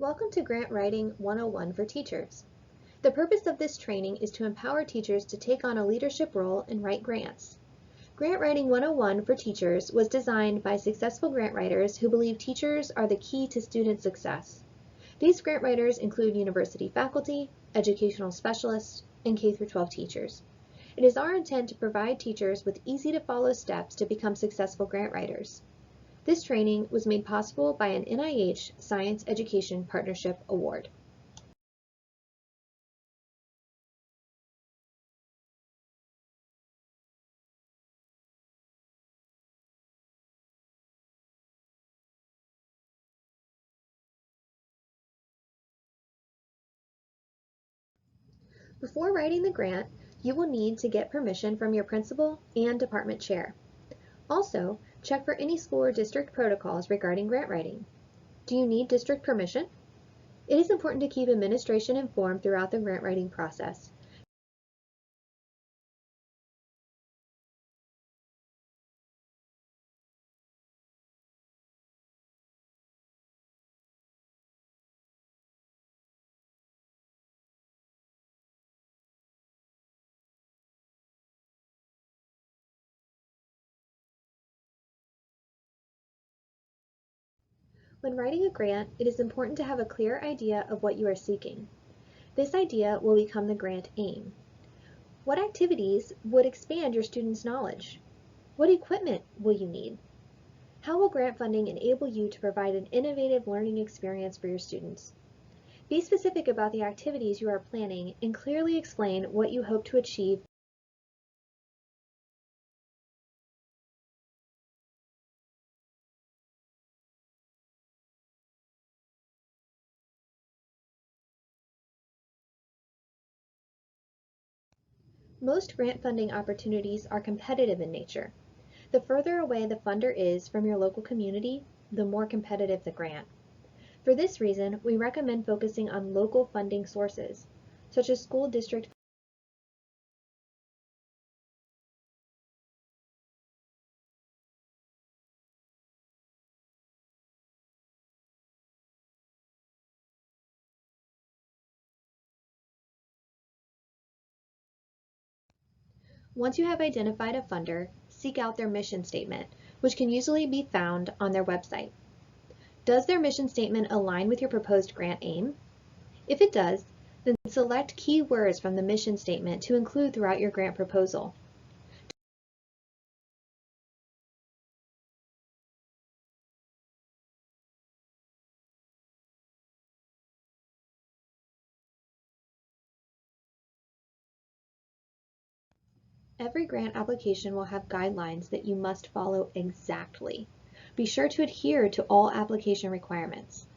Welcome to Grant Writing 101 for Teachers. The purpose of this training is to empower teachers to take on a leadership role and write grants. Grant Writing 101 for Teachers was designed by successful grant writers who believe teachers are the key to student success. These grant writers include university faculty, educational specialists, and K-12 teachers. It is our intent to provide teachers with easy-to-follow steps to become successful grant writers. This training was made possible by an NIH Science Education Partnership Award. Before writing the grant, you will need to get permission from your principal and department chair. Also, check for any school or district protocols regarding grant writing. Do you need district permission? It is important to keep administration informed throughout the grant writing process. When writing a grant, it is important to have a clear idea of what you are seeking. This idea will become the grant aim. What activities would expand your students' knowledge? What equipment will you need? How will grant funding enable you to provide an innovative learning experience for your students? Be specific about the activities you are planning and clearly explain what you hope to achieve. Most grant funding opportunities are competitive in nature. The further away the funder is from your local community, the more competitive the grant. For this reason, we recommend focusing on local funding sources, such as school district. Once you have identified a funder, seek out their mission statement, which can usually be found on their website. Does their mission statement align with your proposed grant aim? If it does, then select key words from the mission statement to include throughout your grant proposal. Every grant application will have guidelines that you must follow exactly. Be sure to adhere to all application requirements.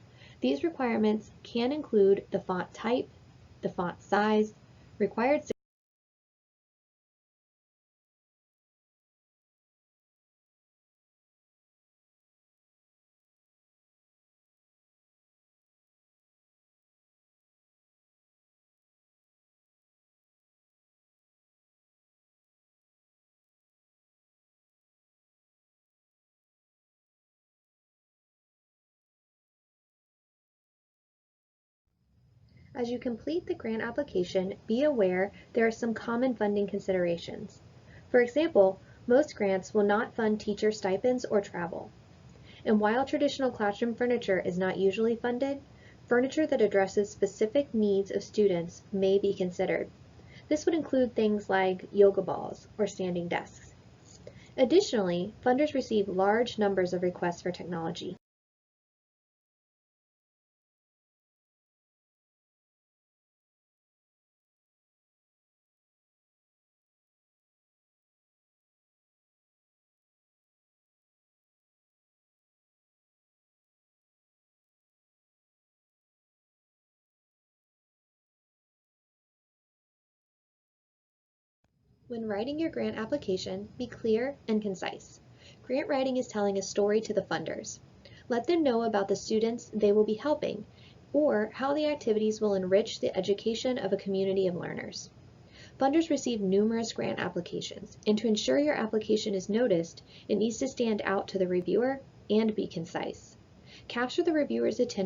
These requirements can include the font type, the font size, required As you complete the grant application, be aware there are some common funding considerations. For example, most grants will not fund teacher stipends or travel. And while traditional classroom furniture is not usually funded, furniture that addresses specific needs of students may be considered. This would include things like yoga balls or standing desks. Additionally, funders receive large numbers of requests for technology. When writing your grant application, be clear and concise. Grant writing is telling a story to the funders. Let them know about the students they will be helping or how the activities will enrich the education of a community of learners. Funders receive numerous grant applications, and to ensure your application is noticed, it needs to stand out to the reviewer and be concise. Capture the reviewer's attention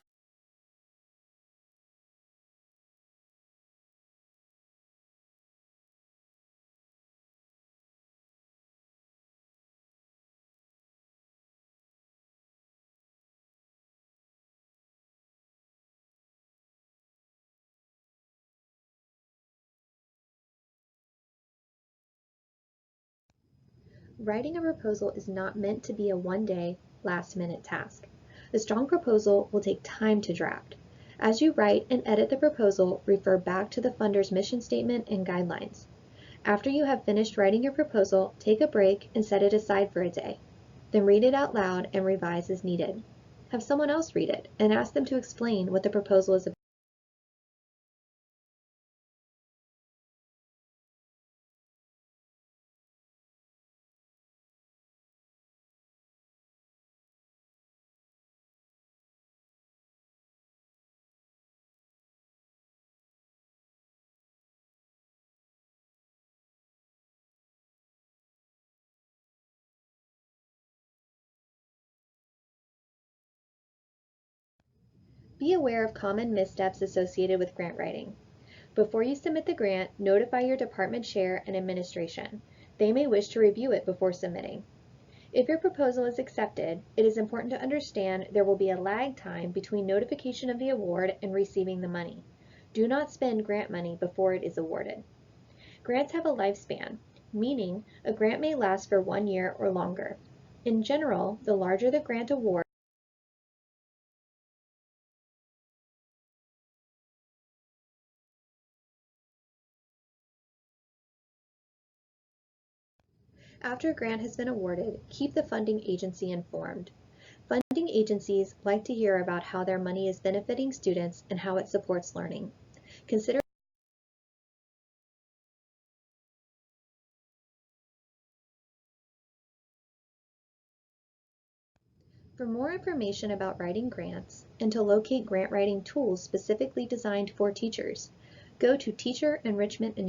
Writing a proposal is not meant to be a one-day, last-minute task. A strong proposal will take time to draft. As you write and edit the proposal, refer back to the funder's mission statement and guidelines. After you have finished writing your proposal, take a break and set it aside for a day. Then read it out loud and revise as needed. Have someone else read it and ask them to explain what the proposal is about. Be aware of common missteps associated with grant writing. Before you submit the grant, notify your department chair and administration. They may wish to review it before submitting. If your proposal is accepted, it is important to understand there will be a lag time between notification of the award and receiving the money. Do not spend grant money before it is awarded. Grants have a lifespan, meaning a grant may last for 1 year or longer. In general, the larger the grant award, after a grant has been awarded, keep the funding agency informed. Funding agencies like to hear about how their money is benefiting students and how it supports learning. Consider For more information about writing grants and to locate grant writing tools specifically designed for teachers, go to Teacher Enrichment Initiative.